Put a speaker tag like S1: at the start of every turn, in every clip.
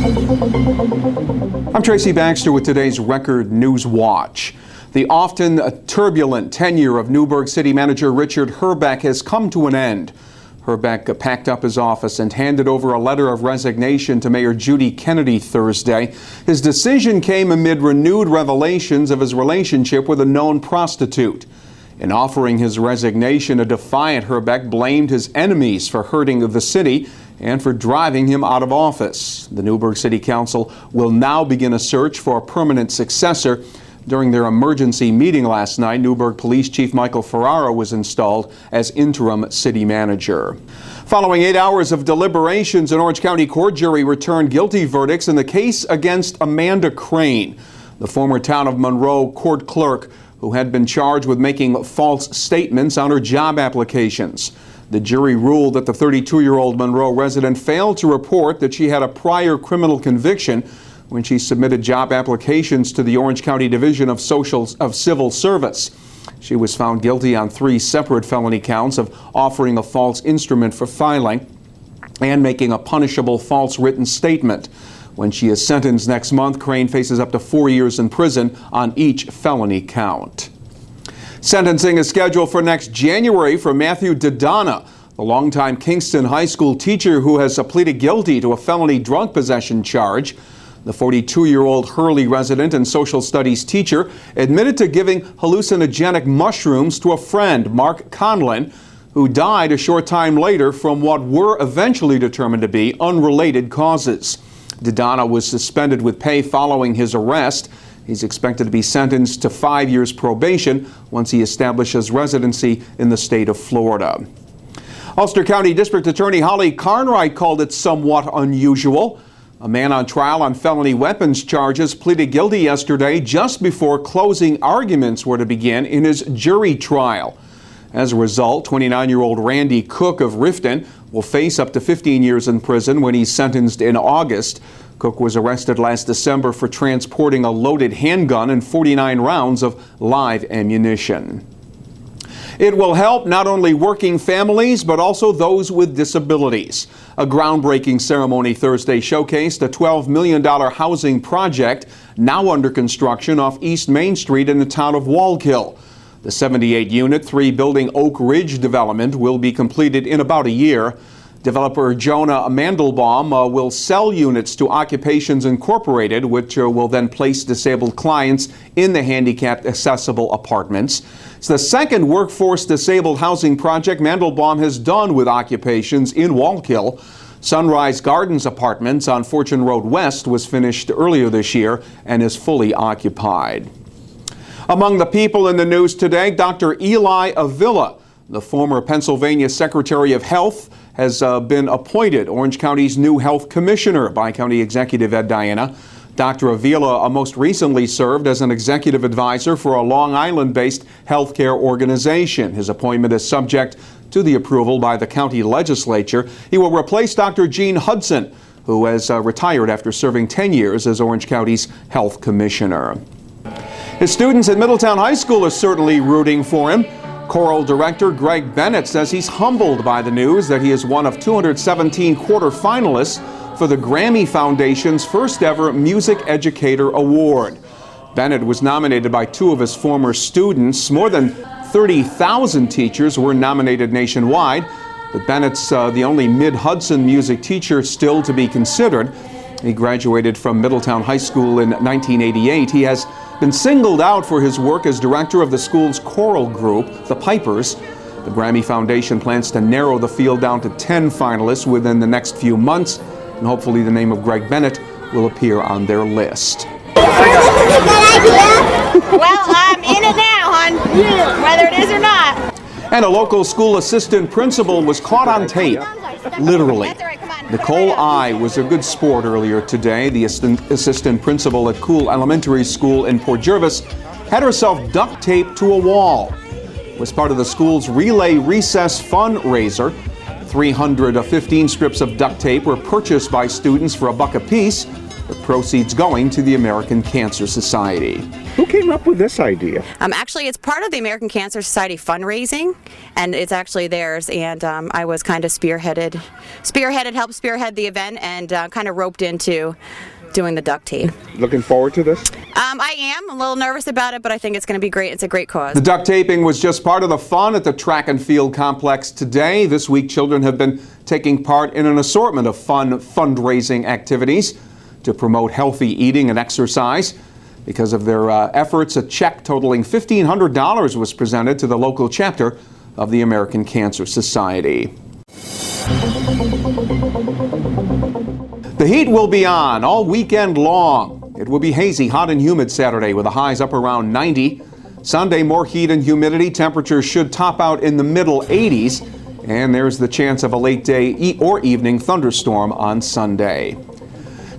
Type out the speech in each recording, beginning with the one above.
S1: I'm Tracy Baxter with today's Record Newswatch. The often turbulent tenure of Newburgh City Manager Richard Herbek has come to an end. Herbek packed up his office and handed over a letter of resignation to Mayor Judy Kennedy Thursday. His decision came amid renewed revelations of his relationship with a known prostitute. In offering his resignation, a defiant Herbek blamed his enemies for hurting the city and for driving him out of office. The Newburgh City Council will now begin a search for a permanent successor. During their emergency meeting last night, Newburgh Police Chief Michael Ferrera was installed as interim city manager. Following 8 hours of deliberations, an Orange County court jury returned guilty verdicts in the case against Amanda Crane, the former Town of Monroe court clerk who had been charged with making false statements on her job applications. The jury ruled that the 32-year-old Monroe resident failed to report that she had a prior criminal conviction when she submitted job applications to the Orange County Division of Civil Service. She was found guilty on 3 separate felony counts of offering a false instrument for filing and making a punishable false written statement. When she is sentenced next month, Crane faces up to 4 years in prison on each felony count. Sentencing is scheduled for next January for Matthew Didana, the longtime Kingston High School teacher who has pleaded guilty to a felony drug possession charge. The 42-year-old Hurley resident and social studies teacher admitted to giving hallucinogenic mushrooms to a friend, Mark Conlon, who died a short time later from what were eventually determined to be unrelated causes. Didana was suspended with pay following his arrest. He's expected to be sentenced to 5 years probation once he establishes residency in the state of Florida. Ulster County District Attorney Holly Carnwright called it somewhat unusual. A man on trial on felony weapons charges pleaded guilty yesterday just before closing arguments were to begin in his jury trial. As a result, 29-year-old Randy Cook of Rifton will face up to 15 years in prison when he's sentenced in August. Cook was arrested last December for transporting a loaded handgun and 49 rounds of live ammunition. It will help not only working families, but also those with disabilities. A groundbreaking ceremony Thursday showcased a $12 million housing project now under construction off East Main Street in the town of Wallkill. The 78-unit, 3-building Oak Ridge development will be completed in about a year. Developer Jonah Mandelbaum will sell units to Occupations Incorporated, which will then place disabled clients in the handicapped accessible apartments. It's the second workforce disabled housing project Mandelbaum has done with Occupations in Wallkill. Sunrise Gardens Apartments on Fortune Road West was finished earlier this year and is fully occupied. Among the people in the news today, Dr. Eli Avila, the former Pennsylvania Secretary of Health, has been appointed Orange County's new health commissioner by County Executive Ed Diana. Dr. Avila most recently served as an executive advisor for a Long Island-based healthcare organization. His appointment is subject to the approval by the county legislature. He will replace Dr. Gene Hudson, who has retired after serving 10 years as Orange County's health commissioner. His students at Middletown High School are certainly rooting for him. Choral director Greg Bennett says he's humbled by the news that he is one of 217 quarterfinalists for the Grammy Foundation's first ever Music Educator Award. Bennett was nominated by 2 of his former students. More than 30,000 teachers were nominated nationwide, but Bennett's the only Mid-Hudson music teacher still to be considered. He graduated from Middletown High School in 1988. He has been singled out for his work as director of the school's choral group, the Pipers. The Grammy Foundation plans to narrow the field down to 10 finalists within the next few months, and hopefully the name of Greg Bennett will appear on their list.
S2: Well, I'm in it now, hon, whether it is or not.
S1: And a local school assistant principal was caught on tape, literally. Nicole I was a good sport earlier today. The assistant principal at Cool Elementary School in Port Jervis had herself duct taped to a wall. It was part of the school's Relay Recess fundraiser. 315 strips of duct tape were purchased by students for $1 apiece. with proceeds going to the American Cancer Society.
S3: Who came up with this idea?
S4: Actually, it's part of the American Cancer Society fundraising, and it's actually theirs. And I was kind of helped spearhead the event, and kind of roped into doing the duct tape.
S3: Looking forward to this?
S4: I am a little nervous about it, but I think it's going to be great. It's a great cause.
S1: The duct taping was just part of the fun at the track and field complex today. This week, children have been taking part in an assortment of fun fundraising activities to promote healthy eating and exercise. Because of their efforts, a check totaling $1,500 was presented to the local chapter of the American Cancer Society. The heat will be on all weekend long. It will be hazy, hot and humid Saturday with the highs up around 90. Sunday, more heat and humidity. Temperatures should top out in the middle 80s. And there's the chance of a late day or evening thunderstorm on Sunday.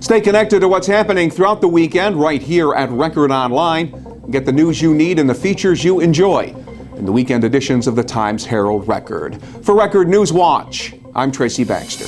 S1: Stay connected to what's happening throughout the weekend right here at Record Online. Get the news you need and the features you enjoy in the weekend editions of the Times Herald Record. For Record Newswatch, I'm Tracy Baxter.